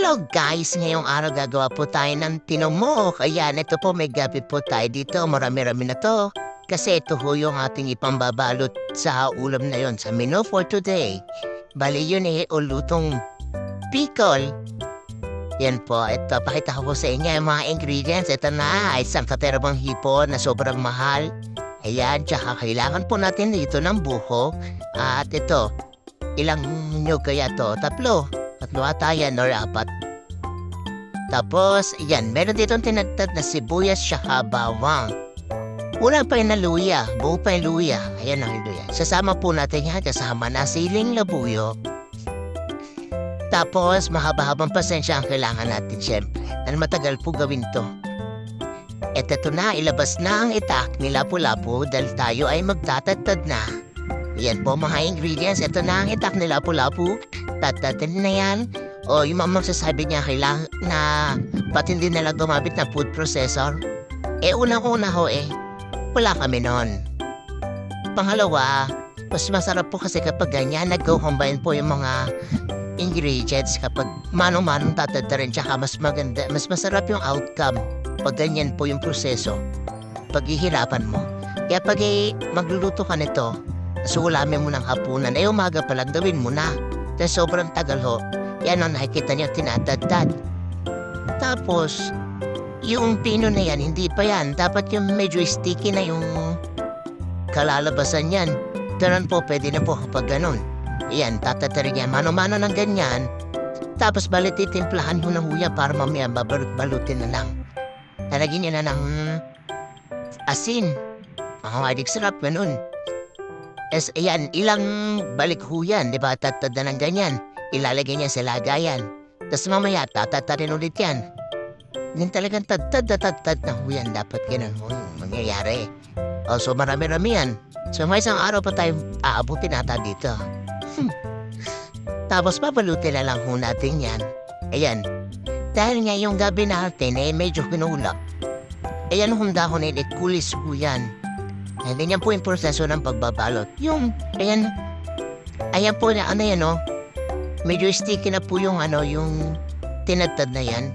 Hello guys! Ngayong araw gagawa po tayo ng tinomok. Ayan, ito po may gabi po tayo dito. Marami-rami na to. Kasi ito ho yung ating ipambabalot sa ulam na yon sa menu for today. Bali yun o lutong pickle. Yan po, ito. Pakita ko po sa inyo yung mga ingredients. Ito na, isang katerabang hipon na sobrang mahal. Ayan, tsaka kailangan po natin dito ng buhok. At ito, ilang nyo kaya to? Tatlo ata yan or apat. Tapos, yan, meron ditong tinagtad na sibuyas tsaka bawang. Wala pa yung luya, buo pa yung luya. Ayan ang luya. Sasama po natin yan, kasama na siling labuyo. Tapos, mahaba-habang pasensya ang kailangan natin syempre. Dahil matagal po gawin to. At ito na, ilabas na ang itak ni Lapu-Lapu dahil tayo ay magtatagtad na. Yan po mga ingredients. Ito na ang itak ni Lapu-Lapu. Tatatin na yan. O yung mamang sasabi niya kailangan na ba't hindi nila gumamit na food processor. Unang-una ho wala kami nun. Pangalawa, mas masarap po kasi kapag ganyan nag-combine po yung mga ingredients kapag manong-manong tatatarin tsaka mas maganda, mas masarap yung outcome pag ganyan po yung proseso. Paghihirapan mo. Kaya pag magluluto ka nito, so ulamin mo ng hapunan, umaga pa lang gawin mo na. Dahil sobrang tagal ho. Yan o, nakikita niyo, tinatadtad. Tapos, yung pino na yan, hindi pa yan. Dapat yung medyo sticky na yung kalalabasan yan. Ganun po, pwede na po kapag ganun. Yan, tatatarin yan. Mano-mano ng ganyan. Tapos, titimplahan mo na huya para mamaya babalut-balutin na lang. Talagyan niya na ng asin. Adik sarap, ganun. Ayan, ilang balik ho yan, di ba? Tatad na ng ganyan. Ilalagay niya sa lagayan. Tapos mamaya, tatatarin ulit yan. Yan talagang tad-tad na ho yan. Dapat ganun ho mangyayari. So marami-rami yan. So may isang araw pa tayo aabutin ata dito. Tapos papalutin na lang ho natin yan. Ayan. Dahil nga yung gabi natin medyo kinulap. Ayan hunda ko na kulis ho yan. Hindi niyan po yung proseso ng pagbabalot. Ayan po na, medyo sticky na po yung tinagtad na yan.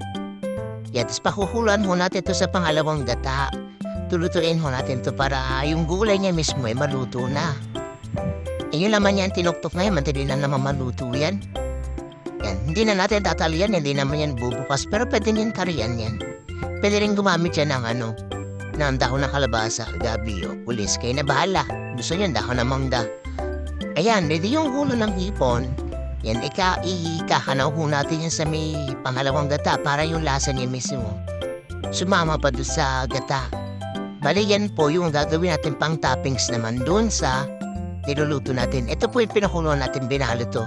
Yan, tapos pakukulan ho natin ito sa pangalawang gata. Tulutuin ho natin ito para yung gulay niya mismo maluto na. Yun naman yan, tinuktok na yan, madali na naman maluto yan. Yan, hindi na natin tatalian, hindi naman yan bubukas, pero pwede yan kariyan yan. Pwede rin gumamit yan ng ng dahon ng kalabasa, gabi o pulis. Kayo na bahala. Gusto niyo dahon ng mangga. Ayan, ready yung ulo ng hipon. Yan, ikakanaw ho natin yan sa may pangalawang gata para yung lasa niya mismo sumama pa doon sa gata. Bali yan po yung gagawin natin pang toppings naman doon sa niluluto natin. Ito po yung pinakulo natin, binalo to.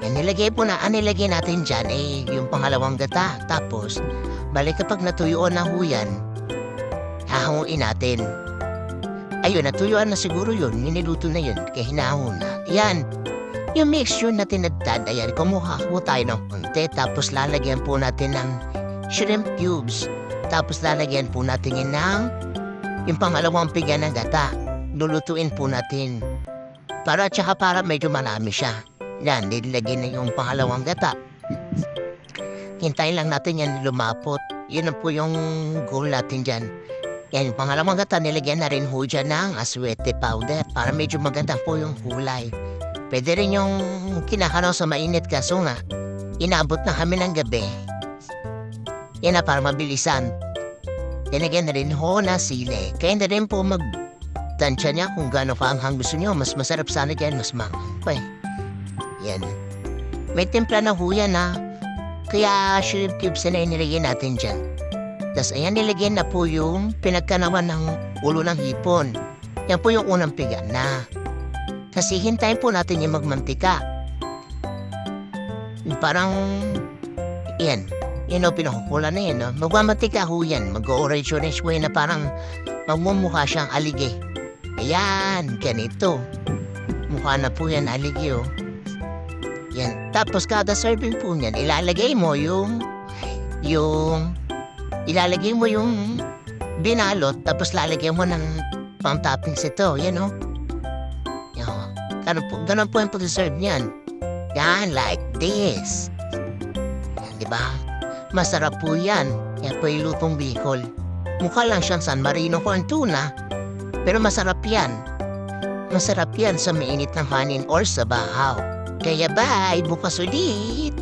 Yan, nilagay natin dyan yung pangalawang gata. Tapos, bali kapag natuyuan na ho yan, hahanguin natin. Ayun, natuyuan na siguro yun. Niniluto na yun. Kaya hinahon na. Yan. Yung mixture na tinagtad. Ayan, kumuha po tayo ng konti. Tapos lalagyan po natin ng shrimp cubes. Tapos lalagyan po natin yun ng yung pangalawang piga ng gata. Lulutuin po natin. Para medyo marami siya. Yan, nilagyan na yung pangalawang gata. Hintayin lang natin yan lumapot. Yun na po yung goal natin dyan. Yan, yung pangalawang gata, nilagyan na rin ho dyan ng aswete powder para medyo maganda po yung kulay. Pwede rin yung kinakanaw sa mainit kaso nga, inabot na kami ng gabi. Yan na para mabilisan. Nilagyan na rin ho na sili. Kaya na rin po magtansya niya kung gaano kaanghang gusto niyo. Mas masarap sana dyan, mas maanghang. Yan. May timpla na ho yan kaya shrimp cubes na inilagay natin dyan. Tapos ayan, nilagyan na po yung pinagkanawan ng ulo ng hipon. Yan po yung unang piga na. Kasi hintayin po natin yung magmantika. Parang, yan. Yan o, pinakukulan na yan. Magmamantika ho yan. Mag-orange way na parang magmumukha siyang alige. Ayan, ganito. Mukha na po yan, alige o. Yan. Tapos kada serving po niyan, ilalagay mo yung binalot, tapos lalagyan mo ng pang-toppings ito. Yan o. Ganun po yung pag-serve niyan. Yan, like this. ba? Masarap po yan. Yan po yung lutong Bicol. Mukha lang siyang San Marino corn tuna, pero masarap yan. Masarap yan sa mainit ng kanin or sa bahaw. Kaya bye, bukas ulit!